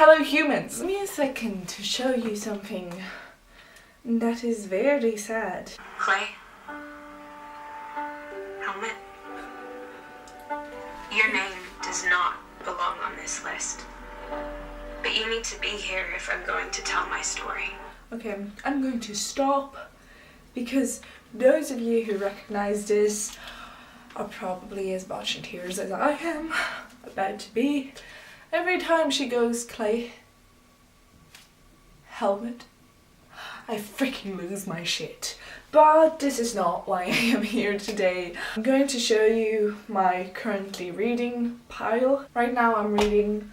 fellow humans. Give me a second to show you something that is very sad. Clay? Helmet? Your name does not belong on this list. But you need to be here if I'm going to tell my story. Okay, I'm going to stop because those of you who recognize this are probably as much in tears as I am about to be. Every time she goes, Clay, helmet, I freaking lose my shit. But this is not why I am here today. I'm going to show you my currently reading pile. Right now I'm reading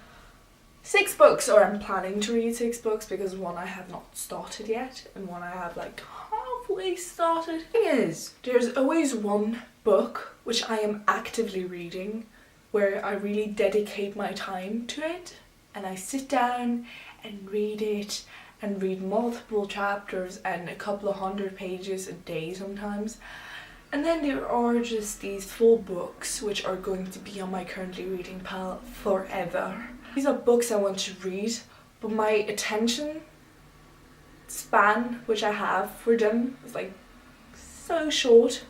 6 books, or I'm planning to read 6 books because one I have not started yet and one I have like halfway started. The thing is, there's always one book which I am actively reading where I really dedicate my time to it and I sit down and read it and read multiple chapters and a couple of 100 pages a day sometimes. And then there are just these full books which are going to be on my currently reading pile forever. These are books I want to read, but my attention span which I have for them is like so short.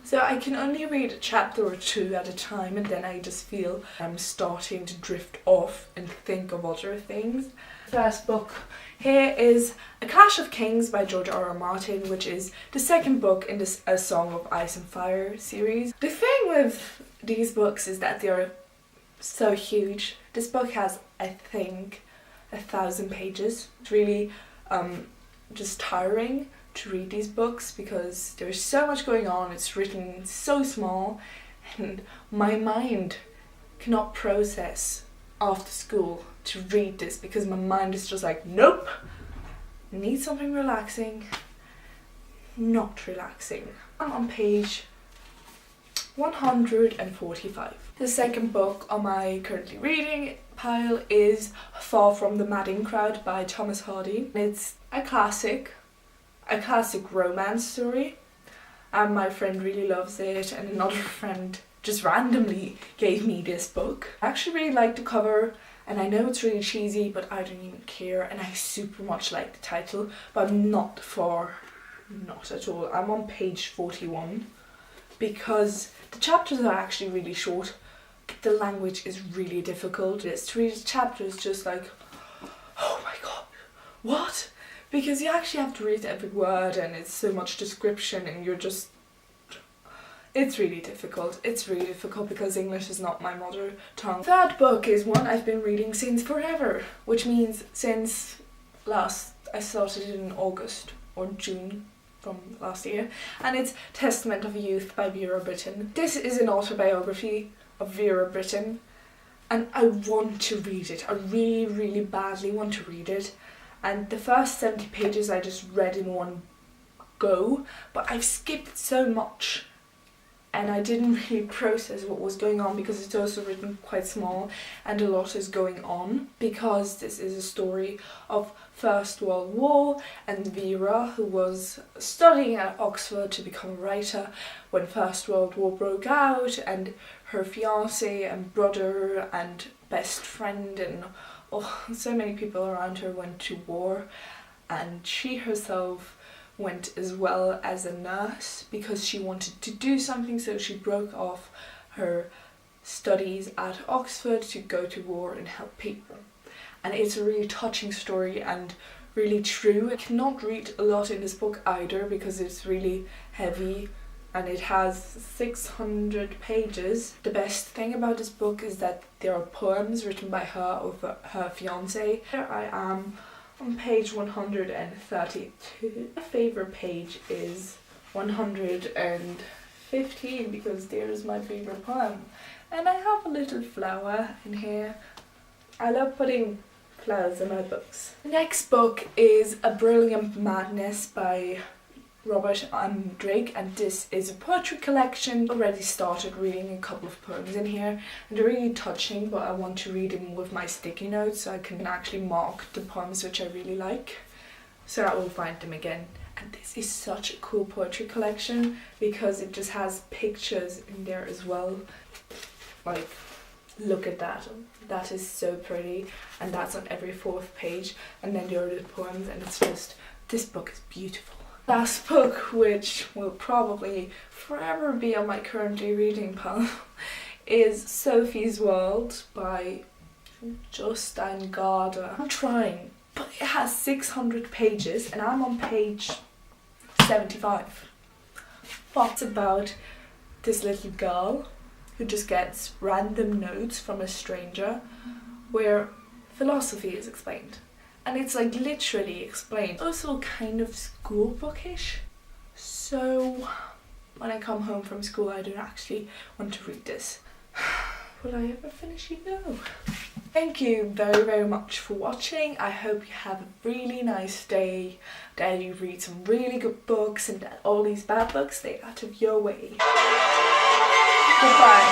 So I can only read a chapter or 2 at a time and then I just feel I'm starting to drift off and think of other things. First book here is A Clash of Kings by George R.R. Martin, which is the second book in this A Song of Ice and Fire series. The thing with these books is that they're so huge. This book has, I think, 1,000 pages. It's really just tiring to read these books because there's so much going on. It's written so small and my mind cannot process after school to read this because my mind is just like, nope, need something relaxing, not relaxing. I'm on page 145. The second book on my currently reading pile is Far From the Madding Crowd by Thomas Hardy. It's a classic romance story and my friend really loves it and another friend just randomly gave me this book. I actually really like the cover and I know it's really cheesy but I don't even care and I super much like the title, but I'm not at all. I'm on page 41 because the chapters are actually really short. The language is really difficult. It's to read a chapter is just like, oh my god, what? Because you actually have to read every word and it's so much description and you're just... It's really difficult. It's really difficult because English is not my mother tongue. Third book is one I've been reading since forever, which means since I started it in August or June from last year, and it's Testament of Youth by Vera Brittain. This is an autobiography of Vera Brittain and I want to read it. I really, really badly want to read it. And the first 70 pages I just read in one go, but I've skipped so much and I didn't really process what was going on because it's also written quite small and a lot is going on because this is a story of First World War and Vera, who was studying at Oxford to become a writer when First World War broke out, and her fiancé and brother and best friend and so many people around her went to war, and she herself went as well as a nurse because she wanted to do something, so she broke off her studies at Oxford to go to war and help people. And it's a really touching story and really true. I cannot read a lot in this book either because it's really heavy and it has 600 pages. The best thing about this book is that there are poems written by her over her fiancé. Here I am on page 132. My favourite page is 115 because there's my favourite poem. And I have a little flower in here. I love putting flowers in my books. The next book is A Brilliant Madness by Robert M. Drake, and this is a poetry collection. I already started reading a couple of poems in here and they're really touching, but I want to read them with my sticky notes so I can actually mark the poems which I really like so I will find them again. And this is such a cool poetry collection because it just has pictures in there as well, like Look at that. That is so pretty, and that's on every 4th page, and then there are the poems, and it's just, this book is beautiful. Last book, which will probably forever be on my currently reading pile, is Sophie's World by Jostein Gaarder. I'm trying, but it has 600 pages, and I'm on page 75. What's about this little girl who just gets random notes from a stranger where philosophy is explained. And it's like literally explained. Also kind of school bookish. So when I come home from school I don't actually want to read this. Will I ever finish it? No. Thank you very, very much for watching. I hope you have a really nice day, that you read some really good books and that all these bad books stay out of your way. Goodbye.